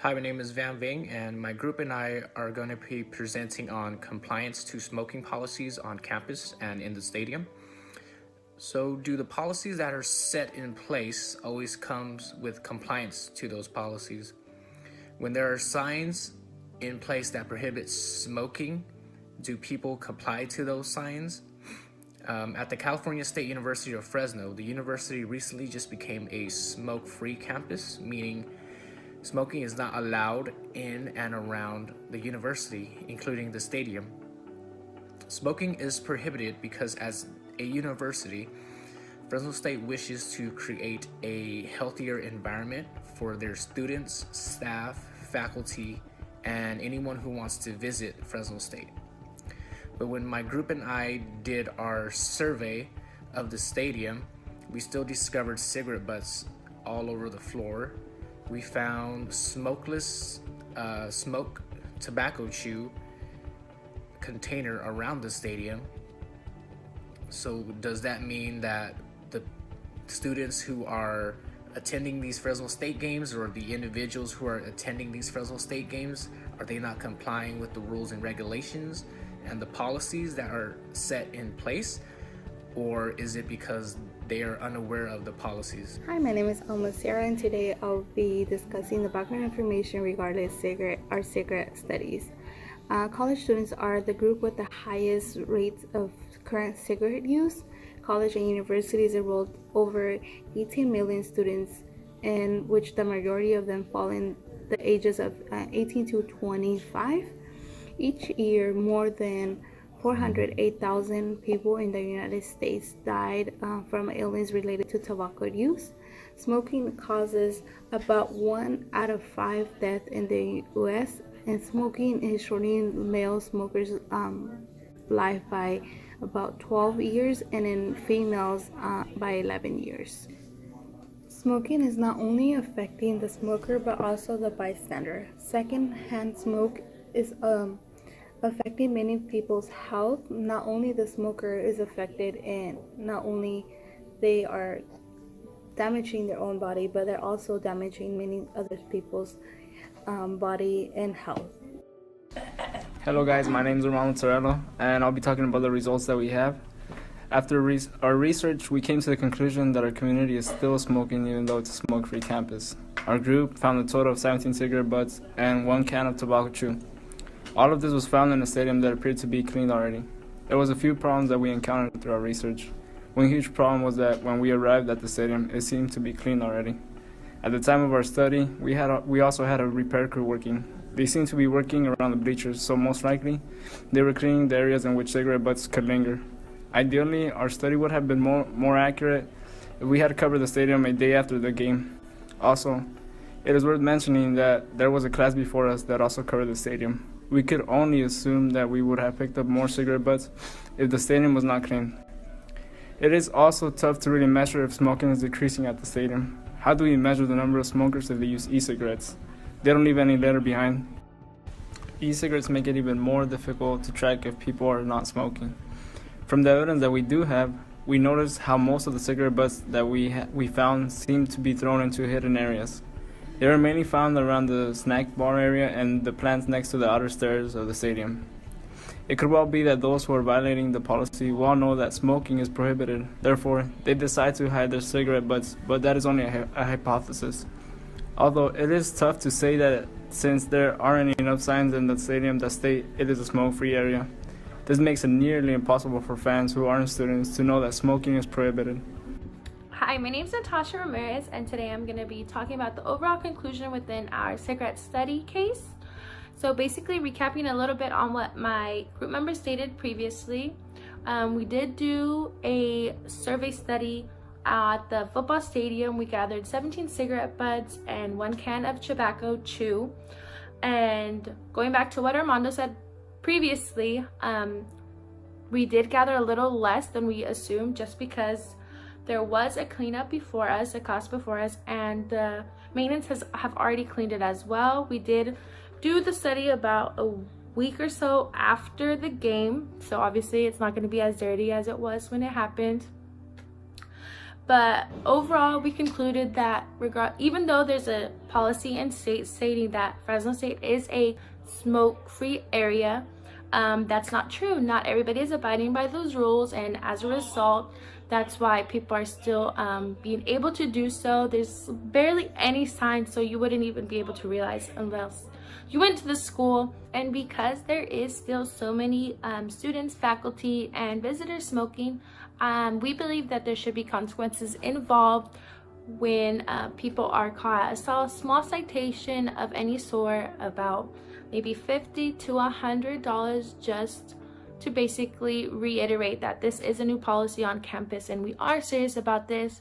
Hi, my name is Van Ving, and my group and I are going to be presenting on compliance to smoking policies on campus and in the stadium. So, do the policies that are set in place always comes with compliance to those policies? When there are signs in place that prohibit smoking, do people comply to those signs? At the California State University of Fresno, the university recently just became a smoke-free campus, meaning smoking is not allowed in and around the university, including the stadium. Smoking is prohibited because, as a university, Fresno State wishes to create a healthier environment for their students, staff, faculty, and anyone who wants to visit Fresno State. But when my group and I did our survey of the stadium, we still discovered cigarette butts all over the floor. We found smokeless smoke tobacco chew container around the stadium. So does that mean that the students who are attending these Fresno State games, or the individuals who are attending these Fresno State games, are they not complying with the rules and regulations and the policies that are set in place? Or is it because they are unaware of the policies? Hi, my name is Alma Sarah, and today I'll be discussing the background information regarding cigarette studies. College students are the group with the highest rates of current cigarette use. College and universities enrolled over 18 million students, in which the majority of them fall in the ages of 18 to 25. Each year, more than 408,000 people in the United States died from illness related to tobacco use. Smoking causes about 1 out of 5 deaths in the U.S., and smoking is shortening male smokers' life by about 12 years, and in females by 11 years. Smoking is not only affecting the smoker but also the bystander. Secondhand smoke is affecting many people's health. Not only the smoker is affected, and not only they are damaging their own body, but they're also damaging many other people's body and health. Hello guys, my name is Romano Torello, and I'll be talking about the results that we have. After our research, we came to the conclusion that our community is still smoking even though it's a smoke-free campus. Our group found a total of 17 cigarette butts and 1 can of tobacco chew. All of this was found in a stadium that appeared to be cleaned already. There was a few problems that we encountered through our research. One huge problem was that when we arrived at the stadium, it seemed to be cleaned already. At the time of our study, we also had a repair crew working. They seemed to be working around the bleachers, so most likely they were cleaning the areas in which cigarette butts could linger. Ideally, our study would have been more accurate if we had covered the stadium a day after the game. Also, it is worth mentioning that there was a class before us that also covered the stadium. We could only assume that we would have picked up more cigarette butts if the stadium was not clean. It is also tough to really measure if smoking is decreasing at the stadium. How do we measure the number of smokers if they use e-cigarettes? They don't leave any litter behind. E-cigarettes make it even more difficult to track if people are not smoking. From the evidence that we do have, we noticed how most of the cigarette butts that we found seem to be thrown into hidden areas. They are mainly found around the snack bar area and the plants next to the outer stairs of the stadium. It could well be that those who are violating the policy well know that smoking is prohibited. Therefore, they decide to hide their cigarette butts, but that is only a hypothesis. Although it is tough to say that, since there aren't enough signs in the stadium that state it is a smoke-free area. This makes it nearly impossible for fans who aren't students to know that smoking is prohibited. Hi, my name is Natasha Ramirez, and today I'm going to be talking about the overall conclusion within our cigarette study case. So basically, recapping a little bit on what my group members stated previously, we did do a survey study at the football stadium. We gathered 17 cigarette butts and 1 can of tobacco chew. And going back to what Armando said previously, we did gather a little less than we assumed, just because there was a cleanup before us, a cost before us, and the maintenance have already cleaned it as well. We did do the study about a week or so after the game, so obviously it's not going to be as dirty as it was when it happened. But overall, we concluded that even though there's a policy in state stating that Fresno State is a smoke-free area, that's not true. Not everybody is abiding by those rules, and as a result, that's why people are still being able to do so. There's barely any signs, so you wouldn't even be able to realize unless you went to the school. And because there is still so many students, faculty, and visitors smoking, we believe that there should be consequences involved when people are caught. I saw a small citation of any sort, about maybe $50 to $100, just to basically reiterate that this is a new policy on campus and we are serious about this.